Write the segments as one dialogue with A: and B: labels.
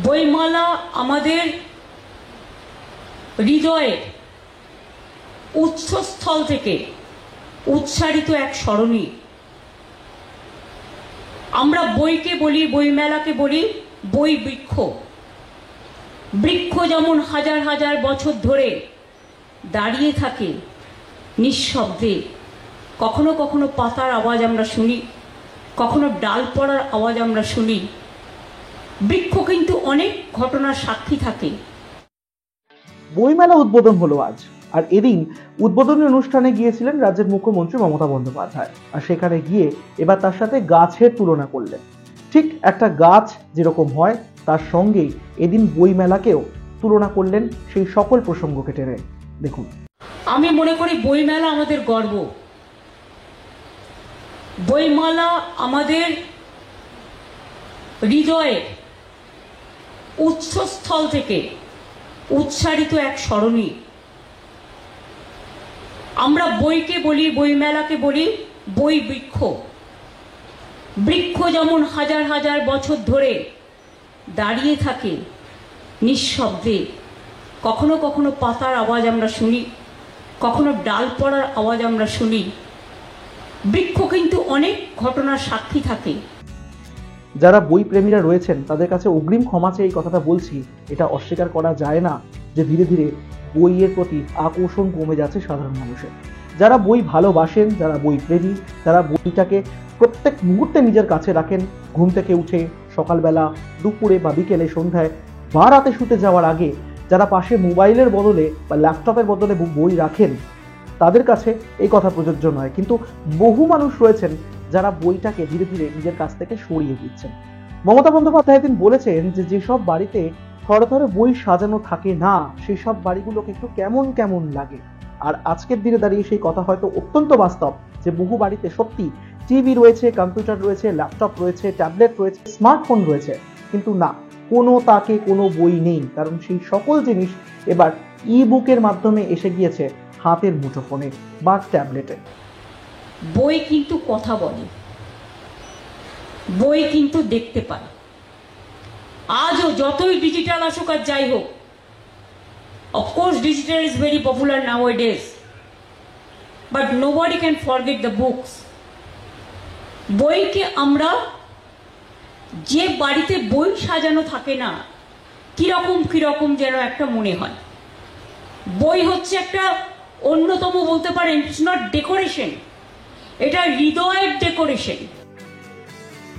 A: বইমালা আমাদের হৃদয়ের উৎসস্থল থেকে উচ্চারিত এক স্মরণী। আমরা বইকে বলি, বইমেলাকে বলি বই বৃক্ষ। বৃক্ষ যেমন হাজার হাজার বছর ধরে দাঁড়িয়ে থাকে নিঃশব্দে, কখনো কখনো পাতার আওয়াজ আমরা শুনি, কখনো ডাল পড়ার আওয়াজ আমরা শুনি। বৃক্ষ কিন্তু অনেক ঘটনার সাক্ষী থাকে।
B: বইমেলা উদ্বোধন হলো আজ, আর এদিন উদ্বোধনী অনুষ্ঠানে গিয়েছিলেন রাজ্যের মুখ্যমন্ত্রী মমতা বন্দ্যোপাধ্যায়। আর সেখানে গিয়ে এবার তার সাথে গাছের তুলনা করলেন। ঠিক একটা গাছ যেরকম হয় তার সঙ্গেই এদিন বইমেলাকেও তুলনা করলেন সেই সকল প্রসঙ্গকে টেনে। দেখুন,
A: আমি মনে করি বইমেলা আমাদের গর্ব। বইমেলা আমাদের হৃদয়ের উৎসস্থল থেকে উচ্চারিত এক স্মরণী। আমরা বইকে বলি, বইমেলাকে বলি বই বৃক্ষ। বৃক্ষ যেমন হাজার হাজার বছর ধরে দাঁড়িয়ে থাকে নিঃশব্দে, কখনো কখনো পাতার আওয়াজ আমরা শুনি, কখনো ডাল পড়ার আওয়াজ আমরা শুনি। বৃক্ষ কিন্তু অনেক ঘটনার সাক্ষী থাকে।
B: যারা বই প্রেমীরা রয়েছেন তাদের কাছে অগ্রিম ক্ষমা চেয়ে এই কথাটা বলছি, এটা অস্বীকার করা যায় না যে ধীরে ধীরে বইয়ের প্রতি আকর্ষণ কমে যাচ্ছে সাধারণ মানুষের। যারা বই ভালোবাসেন, যারা বই প্রেমী, যারা বইটাকে প্রত্যেক মুহূর্তে নিজের কাছে রাখেন, ঘুম থেকে উঠে সকালবেলা, দুপুরে বা বিকেলে, সন্ধ্যায় বা রাতে শুতে যাওয়ার আগে যারা পাশে মোবাইলের বদলে বা ল্যাপটপের বদলে বই রাখেন, তাদের কাছে এই কথা প্রযোজ্য নয়। কিন্তু বহু মানুষ রয়েছেন যারা বইটাকে ধীরে ধীরে নিজের কাছ থেকে সরিয়ে দিচ্ছেন। মমতা বন্দ্যোপাধ্যায় দিন বলেছেন যে যেসব বাড়িতে থরে থরে বই সাজানো থাকে না, সেই সব বাড়িগুলোকে একটু কেমন কেমন লাগে। আর আজকের দিনে দাঁড়িয়ে সেই কথা হয়তো অত্যন্ত বাস্তব যে বহু বাড়িতে সত্যি টিভি রয়েছে, কম্পিউটার রয়েছে, ল্যাপটপ রয়েছে, ট্যাবলেট রয়েছে, স্মার্টফোন রয়েছে, কিন্তু না, কোনো তাকে কোনো বই নেই। কারণ সেই সকল জিনিস এবার ই বুকের মাধ্যমে এসে গিয়েছে হাতের মুঠোফোনে বা ট্যাবলেটে।
A: বই কিন্তু কথা বলে, বই কিন্তু দেখতে পায়। আজও যতই ডিজিটাল আসুক আর যাই হোক, of course digital is very popular নাওয়াডেজ, but nobody can forget the books. বইকে আমরা, যে বাড়িতে বই সাজানো থাকে না, কিরকম কিরকম যেন একটা মনে হয়। বই হচ্ছে একটা অন্যতম, বলতে পারেন ইটস নট ডেকোরেশন, এটা হৃদয়ের ডেকোরেশন।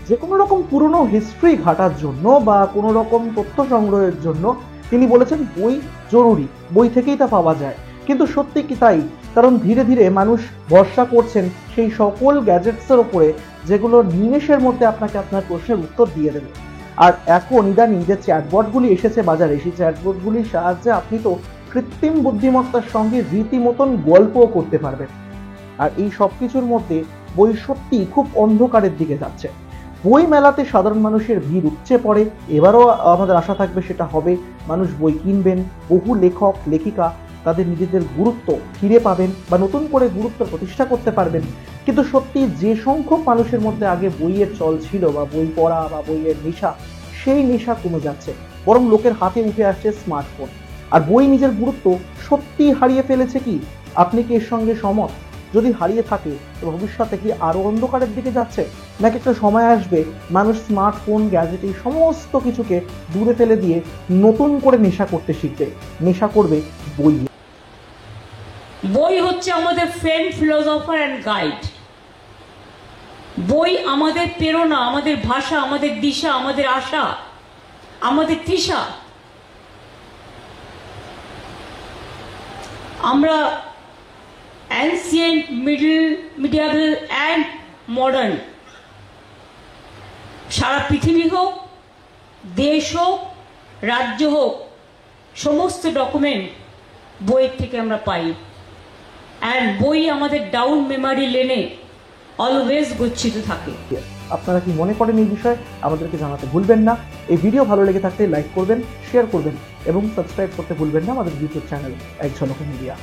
B: যে কোনো রকম পুরনো হিস্ট্রি ঘাটার জন্য বা কোনো রকম তথ্য সংগ্রহের জন্য তিনি বলেছেন বই জরুরি, বই থেকেই তা পাওয়া যায়। কিন্তু সত্যি কি তাই? কারণ ধীরে ধীরে মানুষ ভরসা করছেন সেই সকল গ্যাজেটসের ওপরে যেগুলো নিমেষের মধ্যে আপনাকে আপনার প্রশ্নের উত্তর দিয়ে দেবে। আর এখন ইদানিং যে চ্যাটবটগুলি এসেছে বাজারে, সেই চ্যাটবটগুলির সাহায্যে আপনি তো কৃত্রিম বুদ্ধিমত্তার সঙ্গে রীতিমতন গল্পও করতে পারবেন। আর এই সব কিছুর মধ্যে বই সত্যি খুব অন্ধকারের দিকে যাচ্ছে। বই মেলাতে সাধারণ মানুষের ভিড় উপচে পড়ে। এবারও আমাদের আশা থাকবে সেটা হবে, মানুষ বই কিনবেন, বহু লেখক লেখিকা তাদের নিজেদের গুরুত্ব ফিরে পাবেন বা নতুন করে গুরুত্ব প্রতিষ্ঠা করতে পারবেন। কিন্তু সত্যি যে সংখ্যক মানুষের মধ্যে আগে বইয়ের চল ছিল বা বই পড়া বা বইয়ের নেশা, সেই নেশা কমে যাচ্ছে, বরং লোকের হাতে উঠে আসছে স্মার্টফোন। আর বই নিজের গুরুত্ব সত্যি হারিয়ে ফেলেছে কি? আপনি কি এর সঙ্গে সমত? যদি হারিয়ে থাকে তো ভবিষ্যতে কি আরো অন্ধকারের দিকে যাচ্ছে, নাকি একটা সময় আসবে মানুষ স্মার্টফোন, গ্যাজেট এই সমস্ত কিছুকে দূরে ফেলে দিয়ে নতুন করে নেশা করতে শিখবে, নেশা করবে বই।
A: বই হচ্ছে আমাদের ফ্রেন্ড, ফিলোসফার অ্যান্ড গাইড। বই আমাদের প্রেরণা, আমাদের ভাষা, আমাদের দিশা, আমাদের আশা, আমাদের তৃষা। আমরা অ্যানসিয়েন্ট, মিডিয়াল অ্যান্ড মডার্ন, সারা পৃথিবী হোক, দেশ হোক, রাজ্য হোক, সমস্ত ডকুমেন্ট বইয়ের থেকে আমরা পাই। অ্যান্ড বই আমাদের ডাউন মেমারি লেনে অলওয়েজ গচ্ছিত থাকে।
B: আপনারা কি মনে করেন এই বিষয়ে আমাদেরকে জানাতে ভুলবেন না। এই ভিডিও ভালো লেগে থাকলে লাইক করবেন, শেয়ার করবেন এবং সাবস্ক্রাইব করতে ভুলবেন না আমাদের ইউটিউব চ্যানেল এক ঝলক মিডিয়া।